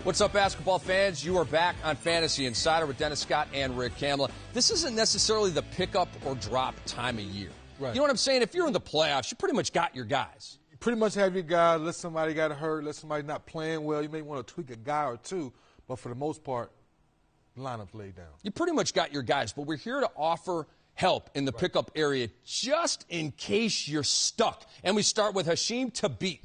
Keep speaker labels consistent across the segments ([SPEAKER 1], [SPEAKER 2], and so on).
[SPEAKER 1] What's up, basketball fans? You are back on Fantasy Insider with Dennis Scott and Rick Kamla. This isn't necessarily the pick-up or drop time of year.
[SPEAKER 2] Right.
[SPEAKER 1] You know what I'm saying? If you're in the playoffs, you pretty much got your guys.
[SPEAKER 2] You pretty much have your guys. Let somebody got hurt, let somebody not playing well. You may want to tweak a guy or two, but for the most part, the lineup's laid down.
[SPEAKER 1] You pretty much got your guys, but we're here to offer help in the pickup area just in case you're stuck. And we start with Hasheem Thabeet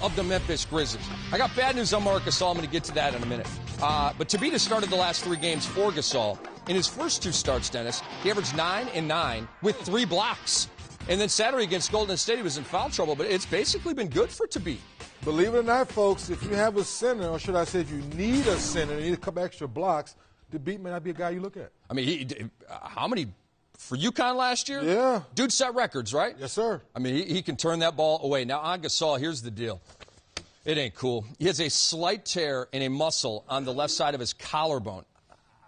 [SPEAKER 1] of the Memphis Grizzlies. I got bad news on Marc Gasol. I'm going to get to that in a minute. But Thabeet has started the last 3 games for Gasol. In his first 2 starts, Dennis, he averaged 9 and 9 with 3 blocks. And then Saturday against Golden State, he was in foul trouble, but it's basically been good for Thabeet.
[SPEAKER 2] Believe it or not, folks, if you have a center, or should I say if you need a center, you need a couple extra blocks, Thabeet may not be a guy you look at.
[SPEAKER 1] I mean, how many for UConn last year?
[SPEAKER 2] Yeah.
[SPEAKER 1] Dude set records, right?
[SPEAKER 2] Yes, sir.
[SPEAKER 1] I mean, he can turn that ball away. Now, on Gasol, here's the deal. It ain't cool. He has a slight tear in a muscle on the left side of his collarbone.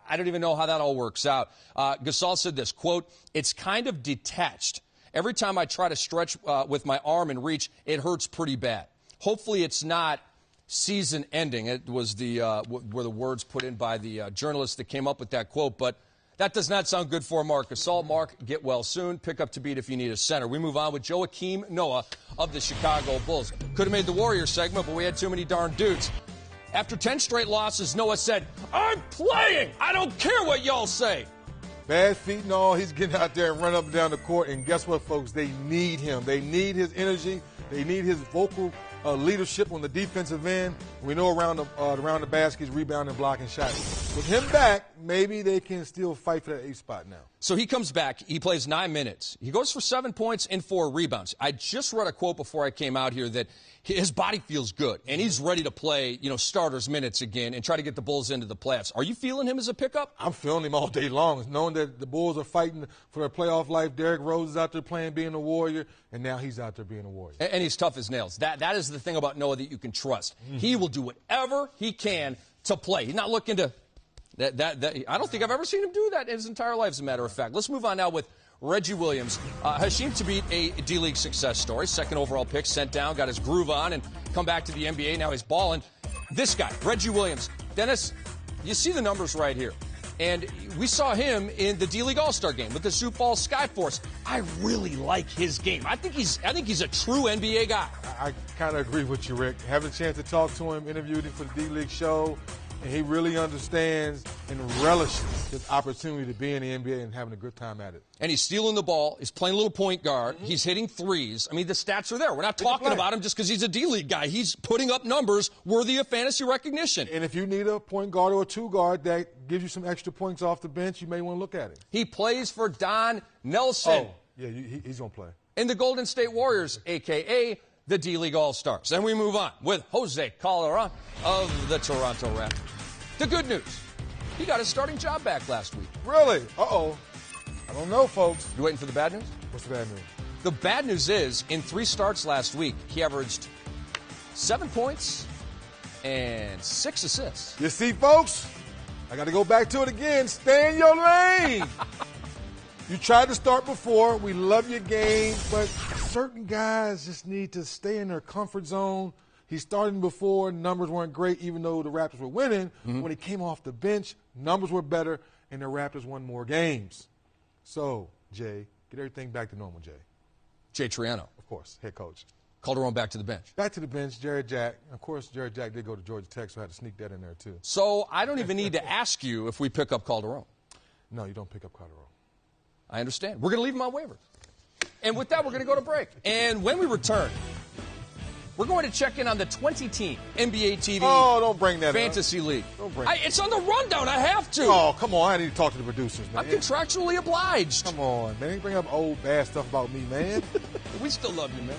[SPEAKER 1] I don't even know how that all works out. Gasol said this, quote, "It's kind of detached. Every time I try to stretch with my arm and reach, it hurts pretty bad. Hopefully it's not season ending." It was were the words put in by the journalist that came up with that quote, but that does not sound good for Marc Gasol. Marc, get well soon. Pick up Thabeet if you need a center. We move on with Joakim Noah of the Chicago Bulls. Could have made the Warriors segment, but we had too many darn dudes. After 10 straight losses, Noah said, "I'm playing. I don't care what y'all say."
[SPEAKER 2] Bad feet and all, he's getting out there and running up and down the court. And guess what, folks? They need him. They need his energy. They need his vocal leadership on the defensive end. We know around the basket, he's rebounding, blocking shots. With him back, maybe they can still fight for that 8th spot now.
[SPEAKER 1] So he comes back. He plays 9 minutes. He goes for 7 points and 4 rebounds. I just read a quote before I came out here that his body feels good, and he's ready to play, starters minutes again and try to get the Bulls into the playoffs. Are you feeling him as a pickup?
[SPEAKER 2] I'm feeling him all day long. Knowing that the Bulls are fighting for their playoff life. Derrick Rose is out there playing, being a Warrior, and now he's out there being a Warrior.
[SPEAKER 1] And he's tough as nails. That is the thing about Noah that you can trust. He will do whatever he can to play. He's not looking to I don't think I've ever seen him do that in his entire life, as a matter of fact. Let's move on now with Reggie Williams. Hasheem Thabeet, a D-League success story. 2nd overall pick, sent down, got his groove on, and come back to the NBA. Now he's balling. This guy, Reggie Williams. Dennis, you see the numbers right here. And we saw him in the D-League All-Star game with the Sioux Falls Skyforce. I really like his game. I think he's a true NBA guy.
[SPEAKER 2] I kind of agree with you, Rick. Having a chance to talk to him, interviewed him for the D-League show, and he really understands and relishes his opportunity to be in the NBA and having a good time at it.
[SPEAKER 1] And he's stealing the ball. He's playing a little point guard. He's hitting threes. I mean, the stats are there. We're not talking about him just because he's a D-League guy. He's putting up numbers worthy of fantasy recognition.
[SPEAKER 2] And if you need a point guard or a 2 guard that gives you some extra points off the bench, you may want to look at it.
[SPEAKER 1] He plays for Don Nelson.
[SPEAKER 2] Oh, yeah, he's going to play.
[SPEAKER 1] In the Golden State Warriors, a.k.a. the D-League All-Stars. Then we move on with Jose Calderon of the Toronto Raptors. The good news, he got his starting job back last week.
[SPEAKER 2] Really? Uh-oh. I don't know, folks.
[SPEAKER 1] You waiting for the bad news?
[SPEAKER 2] What's the bad news?
[SPEAKER 1] The bad news is, in 3 starts last week, he averaged 7 points and 6 assists.
[SPEAKER 2] You see, folks, I got to go back to it again. Stay in your lane. You tried to start before. We love your game, but certain guys just need to stay in their comfort zone. He started before. Numbers weren't great, even though the Raptors were winning. When he came off the bench, numbers were better, and the Raptors won more games. So, Jay, get everything back to normal, Jay.
[SPEAKER 1] Jay Triano.
[SPEAKER 2] Of course, head coach.
[SPEAKER 1] Calderon back to the bench.
[SPEAKER 2] Back to the bench, Jared Jack. Of course, Jared Jack did go to Georgia Tech, so I had to sneak that in there, too.
[SPEAKER 1] So I don't even need to ask you if we pick up Calderon.
[SPEAKER 2] No, you don't pick up Calderon.
[SPEAKER 1] I understand. We're going to leave him on waivers. And with that, we're going to go to break. And when we return, we're going to check in on the 20-team NBA TV
[SPEAKER 2] don't bring that
[SPEAKER 1] Fantasy
[SPEAKER 2] up.
[SPEAKER 1] League.
[SPEAKER 2] Don't bring
[SPEAKER 1] It's on the rundown. I have to.
[SPEAKER 2] Oh, come on. I need to talk to the producers, man.
[SPEAKER 1] I'm contractually obliged.
[SPEAKER 2] Come on, man. Bring up old bad stuff about me, man.
[SPEAKER 1] We still love you, man.